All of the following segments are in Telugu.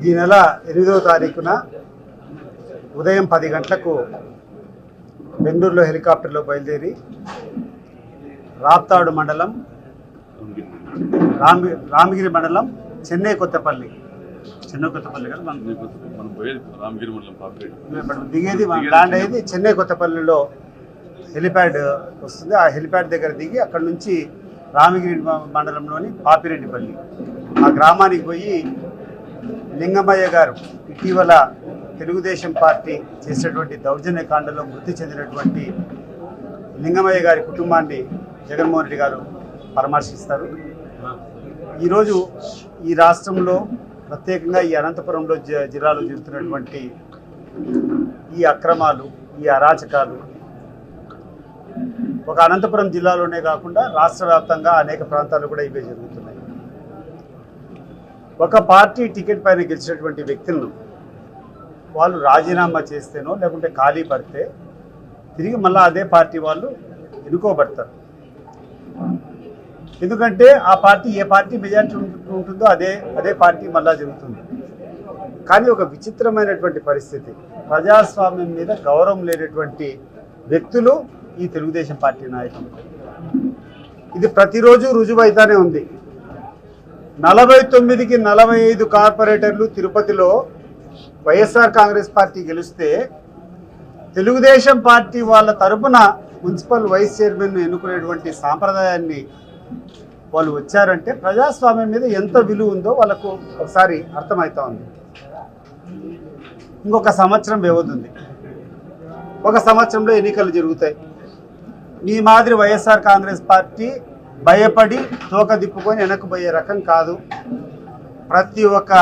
ఈ నెల 8వ తారీఖున ఉదయం 10 గంటలకు బెంగళూరులో హెలికాప్టర్లో బయలుదేరి రాప్తాడు మండలం రామగిరి మండలం చెన్నై కొత్తపల్లి కదా మనం రామగిరి మండలం దిగేది ల్యాండ్ అయ్యేది చెన్నై కొత్తపల్లిలో హెలిప్యాడ్ వస్తుంది. ఆ హెలిప్యాడ్ దగ్గర దిగి అక్కడ నుంచి రామగిరి మండలంలోని పాపిరెడ్డిపల్లి ఆ గ్రామానికి పోయి లింగమయ్య గారు ఇటీవల తెలుగుదేశం పార్టీ చేసినటువంటి దౌర్జన్యకాండలో మృతి చెందినటువంటి లింగమయ్య గారి కుటుంబాన్ని జగన్మోహన్ రెడ్డి గారు పరామర్శిస్తారు. ఈరోజు ఈ రాష్ట్రంలో ప్రత్యేకంగా ఈ అనంతపురంలో జిల్లాలో జరుగుతున్నటువంటి ఈ అక్రమాలు, ఈ అరాచకాలు ఒక అనంతపురం జిల్లాలోనే కాకుండా రాష్ట్ర వ్యాప్తంగా అనేక ప్రాంతాల్లో కూడా ఇవే జరుగుతున్నాయి. ఒక పార్టీ టికెట్ పైన గెలిచినటువంటి వ్యక్తులను వాళ్ళు రాజీనామా చేస్తేనో లేకుంటే ఖాళీ పడితే తిరిగి మళ్ళీ అదే పార్టీ వాళ్ళు ఎన్నుకోబడతారు. ఎందుకంటే ఆ పార్టీ ఏ పార్టీ మెజారిటీ ఉంటుందో అదే పార్టీ మళ్ళా జరుగుతుంది. కానీ ఒక విచిత్రమైనటువంటి పరిస్థితి, ప్రజాస్వామ్యం మీద గౌరవం లేనటువంటి వ్యక్తులు ఈ తెలుగుదేశం పార్టీ నాయకులు. ఇది ప్రతిరోజు రుజువైతానే ఉంది. 49కి 45 కార్పొరేటర్లు తిరుపతిలో వైఎస్ఆర్ కాంగ్రెస్ పార్టీ గెలిస్తే తెలుగుదేశం పార్టీ వాళ్ళ తరపున మున్సిపల్ వైస్ చైర్మన్ ఎన్నుకునేటువంటి సాంప్రదాయాన్ని వాళ్ళు వచ్చారంటే ప్రజాస్వామ్యం మీద ఎంత విలువ ఉందో వాళ్ళకు ఒకసారి అర్థమవుతా ఉంది. ఇంకొక సంవత్సరం వ్యవధి ఉంది. ఒక సంవత్సరంలో ఎన్నికలు జరుగుతాయి. మీ మాదిరి వైఎస్ఆర్ కాంగ్రెస్ పార్టీ భయపడి తోక దిప్పుకొని వెనక్కిపోయే రకం కాదు. ప్రతి ఒక్క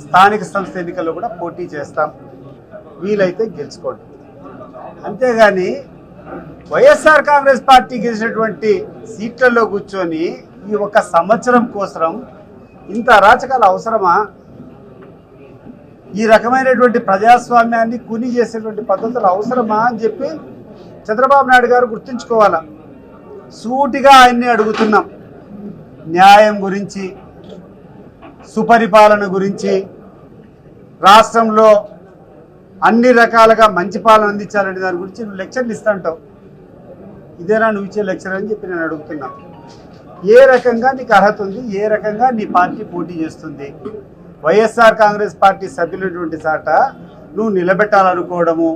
స్థానిక సంస్థ ఎన్నికల్లో కూడా పోటీ చేస్తాం, వీలైతే గెలుచుకోండి. అంతేగాని వైఎస్ఆర్ కాంగ్రెస్ పార్టీ గెలిచినటువంటి సీట్లలో కూర్చొని ఈ ఒక సంవత్సరం కోసం ఇంత అరాచకాలు అవసరమా? ఈ రకమైనటువంటి ప్రజాస్వామ్యాన్ని కూని చేసేటువంటి పద్ధతులు అవసరమా అని చెప్పి చంద్రబాబు నాయుడు గారు గుర్తుంచుకోవాలా. సూటిగా ఆయన్ని అడుగుతున్నాం. న్యాయం గురించి, సుపరిపాలన గురించి, రాష్ట్రంలో అన్ని రకాలుగా మంచి పాలన అందించాలనే దాని గురించి నువ్వు లెక్చర్లు ఇస్తాంటావు. ఇదేనా నువ్వు ఇచ్చే లెక్చర్ అని చెప్పి నేను అడుగుతున్నా. ఏ రకంగా నీకు అర్హత ఉంది? ఏ రకంగా నీ పార్టీ పోటీ చేస్తుంది? వైఎస్ఆర్ కాంగ్రెస్ పార్టీ సభ్యులటువంటి చాట నువ్వు నిలబెట్టాలనుకోవడము,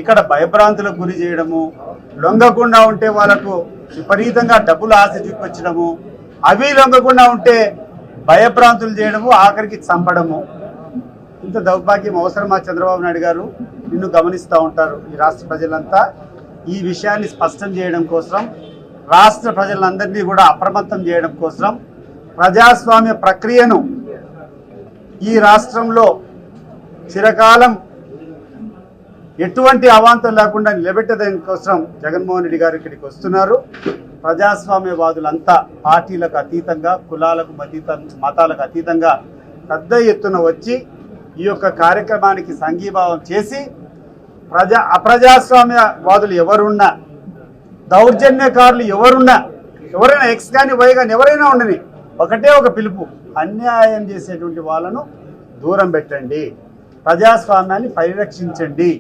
ఇక్కడ భయభ్రాంతులకు గురి చేయడము, లొంగకుండా ఉంటే వాళ్ళకు విపరీతంగా డబ్బులు ఆశ చూపించడము, అవి లొంగకుండా ఉంటే భయభ్రాంతులు చేయడము, ఆఖరికి చంపడము. ఇంత దౌర్భాగ్యం అవసరమా? చంద్రబాబు నాయుడు గారు నిన్ను గమనిస్తూ ఉంటారు. ఈ రాష్ట్ర ప్రజలంతా ఈ విషయాన్ని స్పష్టం చేయడం కోసం, రాష్ట్ర ప్రజలందరినీ కూడా అప్రమత్తం చేయడం కోసం, ప్రజాస్వామ్య ప్రక్రియను ఈ రాష్ట్రంలో చిరకాలం ఎటువంటి అవాంతం లేకుండా నిలబెట్టడం కోసం జగన్మోహన్ రెడ్డి గారు ఇక్కడికి వస్తున్నారు. ప్రజాస్వామ్యవాదులంతా పార్టీలకు అతీతంగా, కులాలకు మతాలకు అతీతంగా పెద్ద ఎత్తున వచ్చి ఈ యొక్క కార్యక్రమానికి సంఘీభావం చేసి అప్రజాస్వామ్యవాదులు ఎవరున్నా, దౌర్జన్యకారులు ఎవరున్నా, ఎవరైనా ఎక్స్ కానీ వై కానీ ఎవరైనా ఉండని ఒకటే ఒక పిలుపు, అన్యాయం చేసేటువంటి వాళ్ళను దూరం పెట్టండి, ప్రజాస్వామ్యాన్ని పరిరక్షించండి.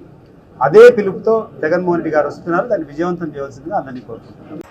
అదే పిలుపుతో జగన్మోహన్ రెడ్డి గారు వస్తున్నారు. దాన్ని విజయవంతం చేయవలసిందిగా అందరినీ కోరుకుంటున్నాను.